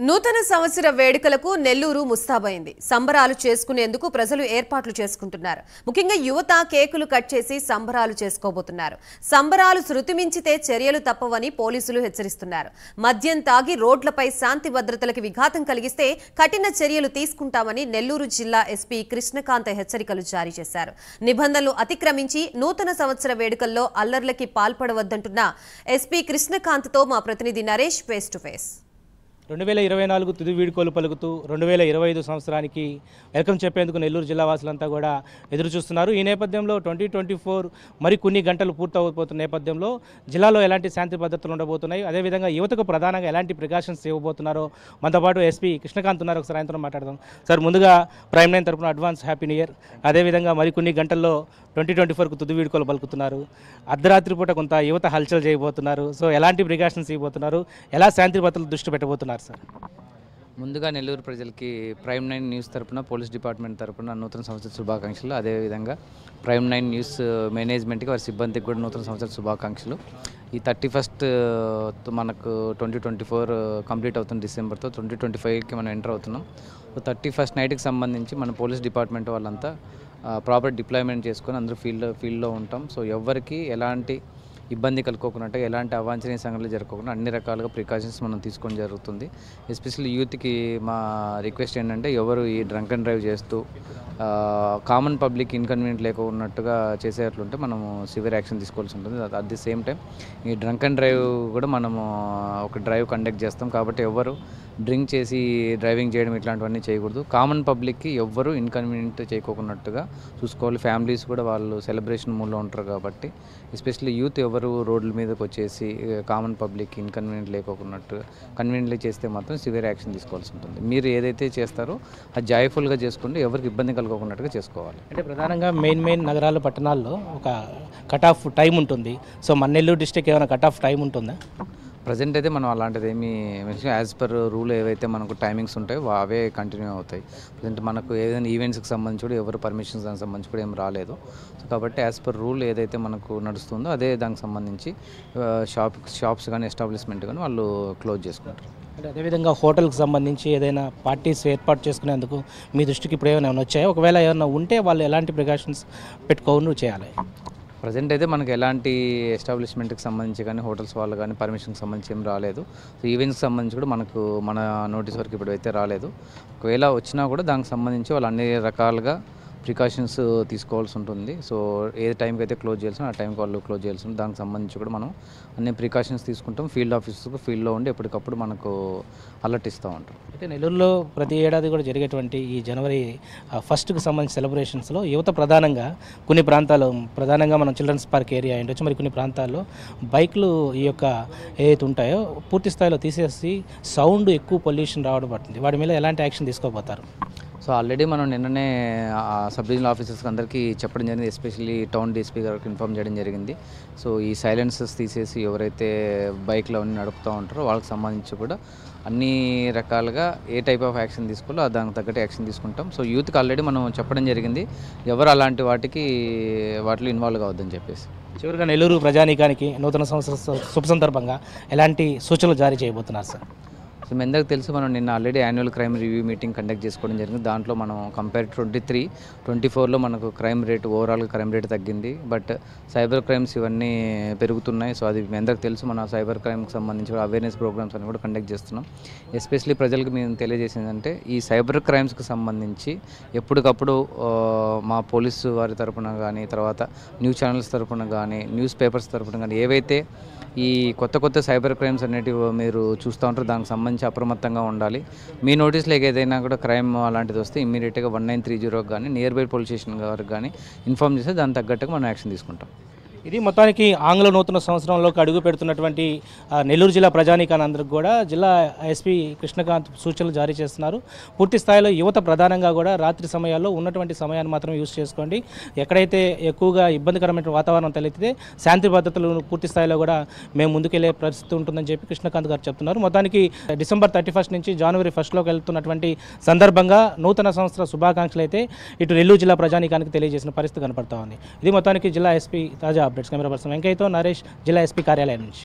నూతన సంవత్సర వేడుకలకు నెల్లూరు ముస్తాబైంది. సంబరాలు చేసుకునేందుకు ప్రజలు ఏర్పాట్లు చేసుకుంటున్నారు. ముఖ్యంగా యువత కేకులు కట్ చేసి సంబరాలు చేసుకోబోతున్నారు. సంబరాలు శృతిమించితే చర్యలు తప్పవని పోలీసులు హెచ్చరిస్తున్నారు. మద్యం తాగి రోడ్లపై శాంతి భద్రతలకు విఘాతం కలిగిస్తే కఠిన చర్యలు తీసుకుంటామని నెల్లూరు జిల్లా ఎస్పీ కృష్ణకాంత్ హెచ్చరికలు జారీ చేశారు. నిబంధనలు అతిక్రమించి నూతన సంవత్సర వేడుకల్లో అల్లర్లకి పాల్పడవద్దంటున్న ఎస్పీ కృష్ణకాంత్తో మా ప్రతినిధి నరేష్ ఫేస్ టు ఫేస్. 2024 తుది వీడుకోలు పలుకుతూ 2025 సంవత్సరానికి వెల్కమ్ చెప్పేందుకు నెల్లూరు జిల్లా వాసులంతా కూడా ఎదురు చూస్తున్నారు. ఈ నేపథ్యంలో 2024 మరి కొన్ని గంటలు పూర్తవబోతున్న నేపథ్యంలో జిల్లాలో ఎలాంటి శాంతి భద్రతలు ఉండబోతున్నాయి, అదేవిధంగా యువతకు ప్రధానంగా ఎలాంటి ప్రికాషన్స్ ఇవ్వబోతున్నారో మనతో పాటు ఎస్పీ కృష్ణకాంత్ ఉన్నారు. ఒకసారి ఆయనతో మాట్లాడదాం. సార్, ముందుగా ప్రైమ్ లైన్ తరఫున అడ్వాన్స్ హ్యాపీ న్యూ ఇయర్. అదేవిధంగా మరికొన్ని గంటల్లో 2024కు తుది వీడుకోలు పలుకుతున్నారు. అర్ధరాత్రి పూట కొంత యువత హల్చల్ చేయబోతున్నారు. సో ఎలాంటి ప్రికాషన్స్ ఇవ్వబోతున్నారు, ఎలా శాంతి భద్రతలు దృష్టి పెట్టబోతున్నారు సార్? ముందుగా నెల్లూరు ప్రజలకి ప్రైమ్ 9 న్యూస్ తరపున, పోలీస్ డిపార్ట్మెంట్ తరపున నూతన సంవత్సర శుభాకాంక్షలు. అదేవిధంగా ప్రైమ్ 9 న్యూస్ మేనేజ్మెంట్కి, వారి సిబ్బందికి కూడా నూతన సంవత్సర శుభాకాంక్షలు. ఈ 31st మనకు 2024 కంప్లీట్ అవుతుంది. డిసెంబర్తో 2025కి మనం ఎంటర్ అవుతున్నాం. 31st నైట్కి సంబంధించి మన పోలీస్ డిపార్ట్మెంట్ వాళ్ళంతా ప్రాపర్ డిప్లాయ్మెంట్ చేసుకొని అందరూ ఫీల్డ్లో ఉంటాం. సో ఎవరికి ఎలాంటి ఇబ్బంది కలుకోకుండా, ఎలాంటి అవాంఛనీయ సంఘటనలు జరగకుండా అన్ని రకాలుగా ప్రికాషన్స్ మనం తీసుకోవడం జరుగుతుంది. ఎస్పెషల్లీ యూత్కి మా రిక్వెస్ట్ ఏంటంటే, ఎవరు ఈ డ్రంక్ అండ్ డ్రైవ్ చేస్తూ కామన్ పబ్లిక్ ఇన్కన్వీనియంట్ లేకున్నట్టుగా చేసేట్లుంటే మనము సివియర్ యాక్షన్ తీసుకోవాల్సి ఉంటుంది. అట్ ది సేమ్ టైం ఈ డ్రంక్ అండ్ డ్రైవ్ కూడా మనము ఒక డ్రైవ్ కండక్ట్ చేస్తాం. కాబట్టి ఎవరు డ్రింక్ చేసి డ్రైవింగ్ చేయడం ఇట్లాంటివన్నీ చేయకూడదు. కామన్ పబ్లిక్కి ఎవ్వరు ఇన్కన్వీనియంట్ చేయకోకున్నట్టుగా చూసుకోవాలి. ఫ్యామిలీస్ కూడా వాళ్ళు సెలబ్రేషన్ మూడ్లో ఉంటారు. కాబట్టి ఎస్పెషల్లీ యూత్ ఎవరు రోడ్ల మీదకి వచ్చేసి కామన్ పబ్లిక్ ఇన్కన్వీనియంట్ లేకోకున్నట్టు కన్వీనియంట్లీ చేస్తే మాత్రం సివియర్ యాక్షన్ తీసుకోవాల్సి ఉంటుంది. మీరు ఏదైతే చేస్తారో అది జాయ్ఫుల్గా చేసుకుంటే ఎవరికి ఇబ్బంది కలుకోకున్నట్టుగా చేసుకోవాలి. అంటే ప్రధానంగా మెయిన్ నగరాలు, పట్టణాల్లో ఒక కట్ ఆఫ్ టైం ఉంటుంది. సో మన నెల్లూరు డిస్ట్రిక్ట్ ఏమైనా కట్ ఆఫ్ టైం ఉంటుందా? ప్రజెంట్ అయితే మనం అలాంటిది ఏమీ యాజ్ పర్ రూల్ ఏవైతే మనకు టైమింగ్స్ ఉంటాయో అవే కంటిన్యూ అవుతాయి. ప్రజెంట్ మనకు ఏదైనా ఈవెంట్స్కి సంబంధించి కూడా ఎవరు పర్మిషన్స్ దానికి సంబంధించి కూడా ఏం రాలేదు. సో కాబట్టి యాజ్ పర్ రూల్ ఏదైతే మనకు నడుస్తుందో అదే దానికి సంబంధించి షాప్స్ కానీ ఎస్టాబ్లిష్మెంట్ కానీ వాళ్ళు క్లోజ్ చేసుకుంటారు. అంటే అదేవిధంగా హోటల్కి సంబంధించి ఏదైనా పార్టీస్ ఏర్పాటు చేసుకునేందుకు మీ దృష్టికి ఇప్పుడు ఏమైనా వచ్చాయో, ఒకవేళ ఏమైనా ఉంటే వాళ్ళు ఎలాంటి ప్రికాషన్స్ పెట్టుకోను చేయాలి? ప్రజెంట్ అయితే మనకు ఎలాంటి ఎస్టాబ్లిష్మెంట్కి సంబంధించి కానీ హోటల్స్ వాళ్ళు కానీ పర్మిషన్కి సంబంధించి ఏం రాలేదు. సో ఈవెంట్స్కి సంబంధించి కూడా మనకు మన నోటీస్ వరకు ఇప్పుడు అయితే రాలేదు. ఒకవేళ వచ్చినా కూడా దానికి సంబంధించి వాళ్ళు అన్ని రకాలుగా ప్రికాషన్స్ తీసుకోవాల్సి ఉంటుంది. సో ఏ టైంకి అయితే క్లోజ్ చేయాల్సిన ఆ టైంకి వాళ్ళు క్లోజ్ చేయాల్సి ఉంటుంది. దానికి సంబంధించి కూడా మనం అన్ని ప్రికాషన్స్ తీసుకుంటాం. ఫీల్డ్ ఆఫీసర్స్కి ఫీల్డ్లో ఉండి ఎప్పటికప్పుడు మనకు అలర్ట్ ఇస్తూ ఉంటాం. అయితే నెల్లూరులో ప్రతి ఏడాది కూడా జరిగేటువంటి ఈ జనవరి 1కి సంబంధించిన సెలబ్రేషన్స్లో యువత ప్రధానంగా కొన్ని ప్రాంతాలు, ప్రధానంగా మనం చిల్డ్రన్స్ పార్క్ ఏరియా ఉండొచ్చు, మరి కొన్ని ప్రాంతాల్లో బైక్లు ఈ యొక్క ఏదైతే ఉంటాయో పూర్తి స్థాయిలో తీసేసి సౌండ్ ఎక్కువ పొల్యూషన్ రావడం పడుతుంది. వాటి మీద ఎలాంటి యాక్షన్ తీసుకోబోతారు? సో ఆల్రెడీ మనం నిన్ననే సబ్ డివిజనల్ ఆఫీసర్స్కి అందరికీ చెప్పడం జరిగింది. ఎస్పెషల్లీ టౌన్ డీఎస్పీ గారికి ఇన్ఫార్మ్ చేయడం జరిగింది. సో ఈ సైలెన్సర్స్ తీసేసి ఎవరైతే బైక్లో అన్నీ నడుపుతూ ఉంటారో వాళ్ళకి సంబంధించి కూడా అన్ని రకాలుగా ఏ టైప్ ఆఫ్ యాక్షన్ తీసుకోవాలో దానికి తగ్గట్టు యాక్షన్ తీసుకుంటాం. సో యూత్కి ఆల్రెడీ మనం చెప్పడం జరిగింది, ఎవరు అలాంటి వాటిలో ఇన్వాల్వ్ కావద్దని చెప్పేసి. చివరిగా నెల్లూరు ప్రజానీకానికి నూతన సంవత్సర శుభ సందర్భంగా ఎలాంటి సూచనలు జారీ చేయబోతున్నారు సార్? సో మీ అందరికి తెలుసు, మనం నిన్న already annual crime review meeting conduct చేసుకోవడం జరిగింది. దాంట్లో మనం కంపేర్ 23-24లో మనకు క్రైమ్ రేట్, ఓవరాల్గా క్రైమ్ రేట్ తగ్గింది. బట్ సైబర్ క్రైమ్స్ ఇవన్నీ పెరుగుతున్నాయి. సో అది మీ అందరికి తెలుసు. మన సైబర్ క్రైమ్కి సంబంధించి కూడా అవేర్నెస్ ప్రోగ్రామ్స్ అని కూడా కండక్ట్ చేస్తున్నాం. ఎస్పెషల్లీ ప్రజలకు మేము తెలియజేసిందంటే, ఈ సైబర్ క్రైమ్స్కి సంబంధించి ఎప్పటికప్పుడు మా పోలీసు వారి తరపున కానీ, తర్వాత న్యూస్ ఛానల్స్ తరపున కానీ, న్యూస్ పేపర్స్ తరపున కానీ ఏవైతే ఈ కొత్త సైబర్ క్రైమ్స్ అనేటివి మీరు చూస్తూ ఉంటారు, దానికి సంబంధించి అప్రమత్తంగా ఉండాలి. మీ నోటీస్లోకి ఏదైనా కూడా క్రైమ్ అలాంటిది వస్తే ఇమ్మీడియట్గా 1930 కానీ నియర్ బై పోలీస్ స్టేషన్ గారికి కానీ ఇన్ఫార్మ్ చేస్తే దానికి తగ్గట్టుగా మనం యాక్షన్ తీసుకుంటాం. ఇది మొత్తానికి ఆంగ్ల నూతన సంవత్సరంలోకి అడుగు పెడుతున్నటువంటి నెల్లూరు జిల్లా ప్రజానీకానందరికి కూడా జిల్లా ఎస్పీ కృష్ణకాంత్ సూచనలు జారీ చేస్తున్నారు. పూర్తి స్థాయిలో యువత ప్రధానంగా కూడా రాత్రి సమయాల్లో ఉన్నటువంటి సమయాన్ని మాత్రం యూజ్ చేసుకోండి. ఎక్కడైతే ఎక్కువగా ఇబ్బందికరమైన వాతావరణం తలెత్తితే శాంతి భద్రతలు పూర్తి స్థాయిలో కూడా మేము ముందుకెళ్లే పరిస్థితి ఉంటుందని చెప్పి కృష్ణకాంత్ గారు చెప్తున్నారు. మొత్తానికి డిసెంబర్ 31 నుంచి జనవరి 1లోకి వెళ్తున్నటువంటి సందర్భంగా నూతన సంవత్సర శుభాకాంక్షలు అయితే ఇటు నెల్లూరు జిల్లా ప్రజానీకానికి తెలియజేసిన పరిస్థితి కనపడతా ఉంది. ఇది మొత్తానికి జిల్లా ఎస్పీ తాజా అప్డేట్స్. కెమెరా పర్సన్ వెంకయ్యతో నరేష్, జిల్లా ఎస్పీ కార్యాలయం నుంచి.